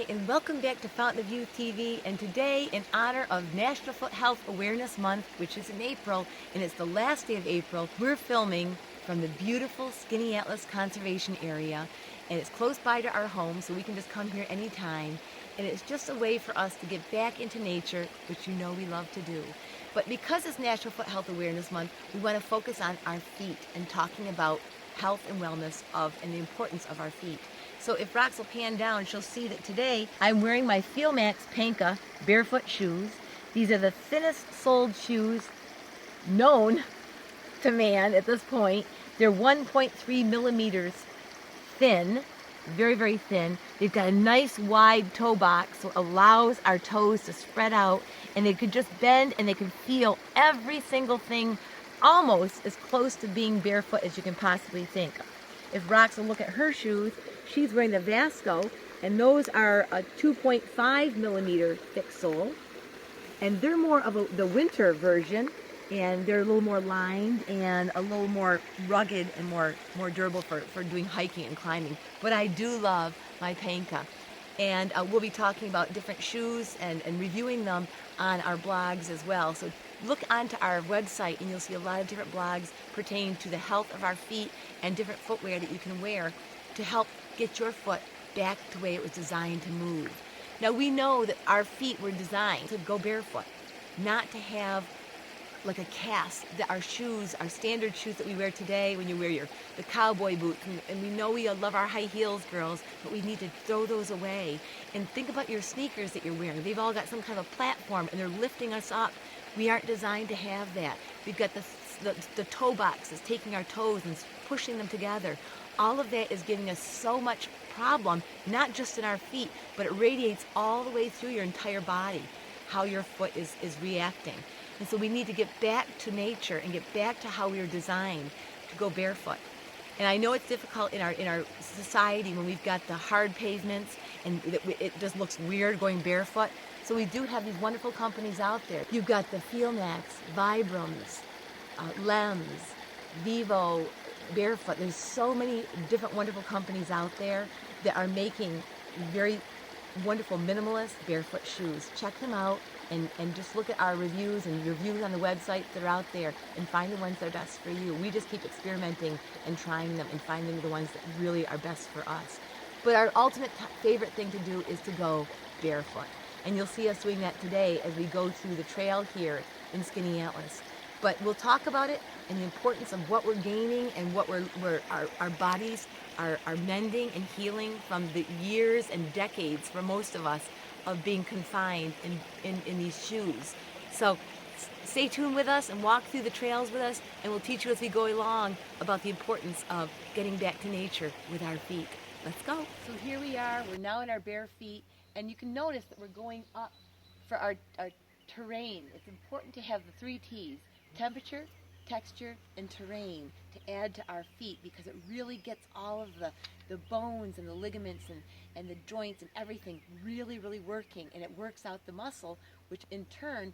Hi, and welcome back to Fountain of Youth TV. And today, in honor of National Foot Health Awareness Month, which is in April, and it's the last day of April, we're filming from the beautiful Skinny Atlas Conservation Area. And it's close by to our home, so we can just come here anytime. And it's just a way for us to get back into nature, which you know we love to do. But because it's National Foot Health Awareness Month, we want to focus on our feet and talking about health and wellness and the importance of our feet. So if Rox will pan down, she'll see that today I'm wearing my Feel Max Panka barefoot shoes. These are the thinnest soled shoes known to man at this point. They're 1.3 millimeters thin, very, very thin. They've got a nice wide toe box, so it allows our toes to spread out, and they could just bend and they can feel every single thing almost as close to being barefoot as you can possibly think. If Rox will look at her shoes, she's wearing the Vasco, and those are a 2.5 millimeter thick sole, and they're more of the winter version, and they're a little more lined and a little more rugged and more durable for doing hiking and climbing. But I do love my Panka, and we'll be talking about different shoes and reviewing them on our blogs as well. So look onto our website and you'll see a lot of different blogs pertaining to the health of our feet and different footwear that you can wear to help get your foot back to the way it was designed to move. Now we know that our feet were designed to go barefoot, not to have like a cast. That our shoes, our standard shoes that we wear today, when you wear the cowboy boots, and we know we love our high heels, girls, but we need to throw those away. And think about your sneakers that you're wearing. They've all got some kind of platform and they're lifting us up. We aren't designed to have that. We've got the toe boxes taking our toes and pushing them together. All of that is giving us so much problem, not just in our feet, but it radiates all the way through your entire body, how your foot is reacting. And so we need to get back to nature and get back to how we were designed to go barefoot. And I know it's difficult in our society when we've got the hard pavements and it just looks weird going barefoot. So we do have these wonderful companies out there. You've got the Feel Max, Vibrams, Lems, Vivo, Barefoot. There's so many different wonderful companies out there that are making very wonderful minimalist barefoot shoes. Check them out and just look at our reviews and reviews on the websites that are out there and find the ones that are best for you. We just keep experimenting and trying them and finding the ones that really are best for us. But our ultimate favorite thing to do is to go barefoot. And you'll see us doing that today as we go through the trail here in Skinny Atlas. But we'll talk about it and the importance of what we're gaining and what our bodies are mending and healing from the years and decades for most of us of being confined in these shoes. So stay tuned with us and walk through the trails with us, and we'll teach you as we go along about the importance of getting back to nature with our feet. Let's go. So here we are, we're now in our bare feet, and you can notice that we're going up for our terrain. It's important to have the 3 T's, temperature, texture, and terrain, to add to our feet, because it really gets all of the bones and the ligaments and the joints and everything really, really working, and it works out the muscle, which in turn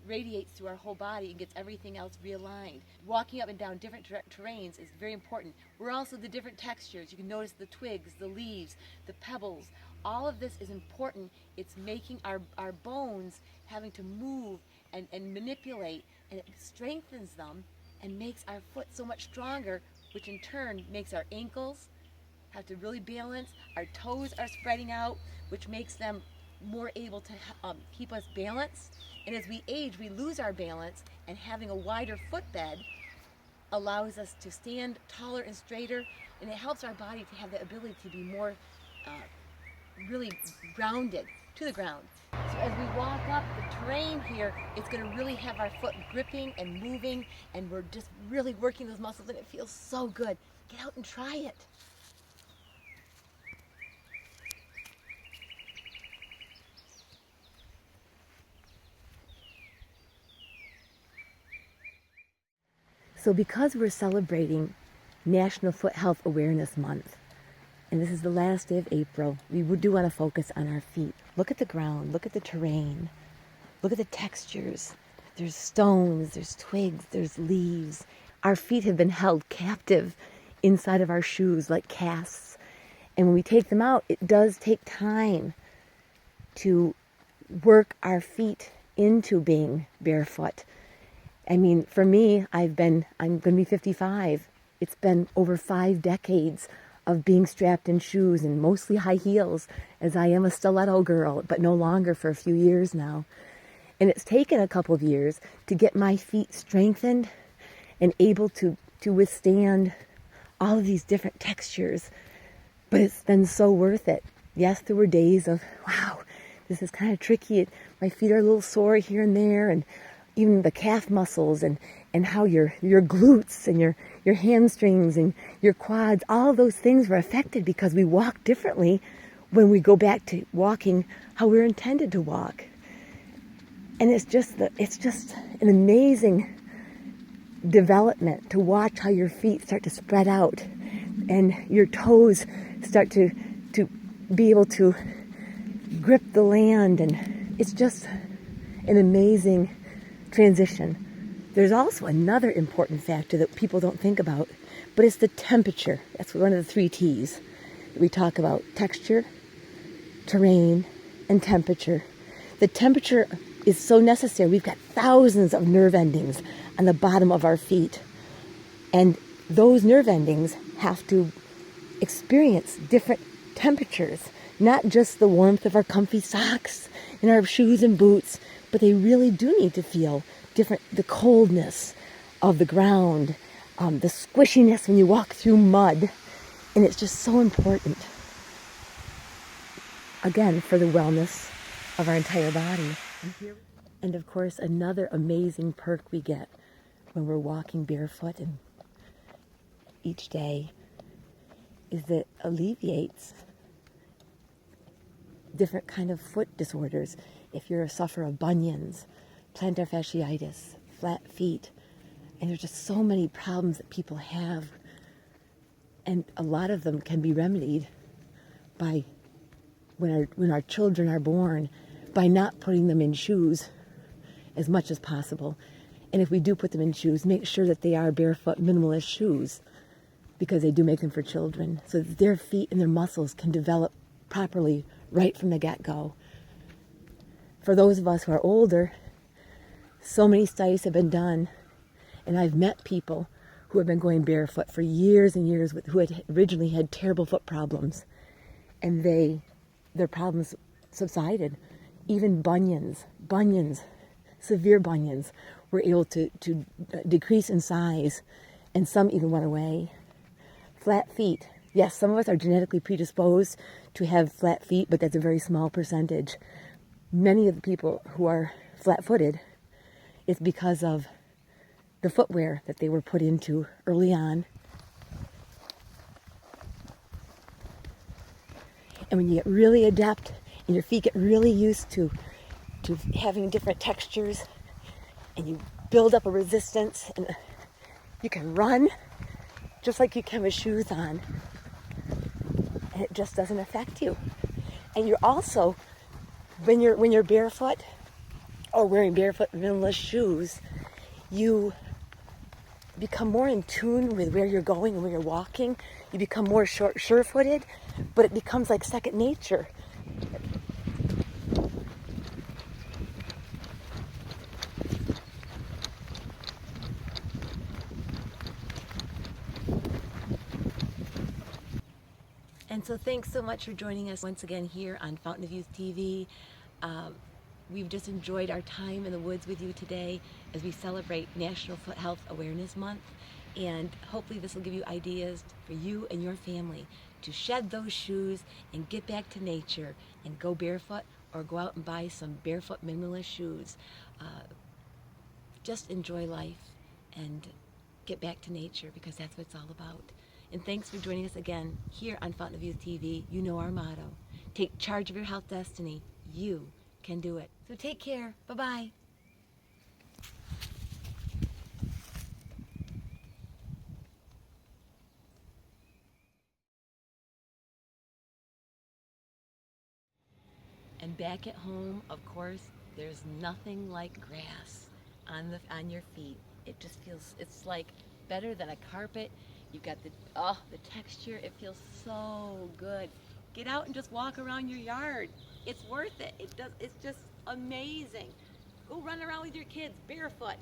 radiates through our whole body and gets everything else realigned. Walking up and down different terrains is very important. We're also the different textures. You can notice the twigs, the leaves, the pebbles. All of this is important. It's making our bones having to move and manipulate, and it strengthens them and makes our foot so much stronger, which in turn makes our ankles have to really balance. Our toes are spreading out, which makes them more able to keep us balanced. And as we age, we lose our balance, and having a wider footbed allows us to stand taller and straighter, and it helps our body to have the ability to be more really grounded to the ground. So as we walk up the terrain here, it's going to really have our foot gripping and moving, and we're just really working those muscles, and it feels so good. Get out and try it. So because we're celebrating National Foot Health Awareness Month, and this is the last day of April, we do want to focus on our feet. Look at the ground, look at the terrain, look at the textures. There's stones, there's twigs, there's leaves. Our feet have been held captive inside of our shoes like casts. And when we take them out, it does take time to work our feet into being barefoot. I mean, for me, I'm going to be 55. It's been over 5 decades of being strapped in shoes and mostly high heels, as I am a stiletto girl, but no longer for a few years now. And it's taken a couple of years to get my feet strengthened and able to withstand all of these different textures. But it's been so worth it. Yes, there were days of, wow, this is kind of tricky. My feet are a little sore here and there, and even the calf muscles and how your glutes and your hamstrings and your quads, all of those things were affected because we walk differently when we go back to walking how we're intended to walk. And it's just an amazing development to watch how your feet start to spread out and your toes start to be able to grip the land, and it's just an amazing transition. There's also another important factor that people don't think about, but it's the temperature. That's one of the 3 T's that we talk about: texture, terrain, and temperature. The temperature is so necessary. We've got thousands of nerve endings on the bottom of our feet, and those nerve endings have to experience different temperatures, not just the warmth of our comfy socks and our shoes and boots, but they really do need to feel different, the coldness of the ground, the squishiness when you walk through mud, and it's just so important, again, for the wellness of our entire body. And of course, another amazing perk we get when we're walking barefoot and each day is that it alleviates different kind of foot disorders. If you're a sufferer of bunions, plantar fasciitis, flat feet, and there's just so many problems that people have, and a lot of them can be remedied by when our children are born, by not putting them in shoes as much as possible. And if we do put them in shoes, make sure that they are barefoot minimalist shoes, because they do make them for children, so that their feet and their muscles can develop properly right from the get-go. For those of us who are older, so many studies have been done, and I've met people who have been going barefoot for years and years who had originally had terrible foot problems, and their problems subsided. Even bunions, severe bunions, were able to decrease in size, and some even went away. Flat feet. Yes, some of us are genetically predisposed to have flat feet, but that's a very small percentage. Many of the people who are flat-footed, it's because of the footwear that they were put into early on. And when you get really adept and your feet get really used to having different textures, and you build up a resistance, and you can run just like you can with shoes on, and it just doesn't affect you. And you're also, when you're barefoot or wearing barefoot minimalist shoes, you become more in tune with where you're going and where you're walking. You become more sure-footed, but it becomes like second nature. And so thanks so much for joining us once again here on Fountain of Youth TV. We've just enjoyed our time in the woods with you today as we celebrate National Foot Health Awareness Month. And hopefully this will give you ideas for you and your family to shed those shoes and get back to nature and go barefoot, or go out and buy some barefoot minimalist shoes. Just enjoy life and get back to nature, because that's what it's all about. And thanks for joining us again here on Fountain of Youth TV. You know our motto: take charge of your health destiny. You can do it. So take care. Bye-bye. And back at home, of course, there's nothing like grass on your feet. It just feels, it's like better than a carpet. You got the texture. It feels so good. Get out and just walk around your yard. It's worth it. It's just amazing. Go run around with your kids barefoot.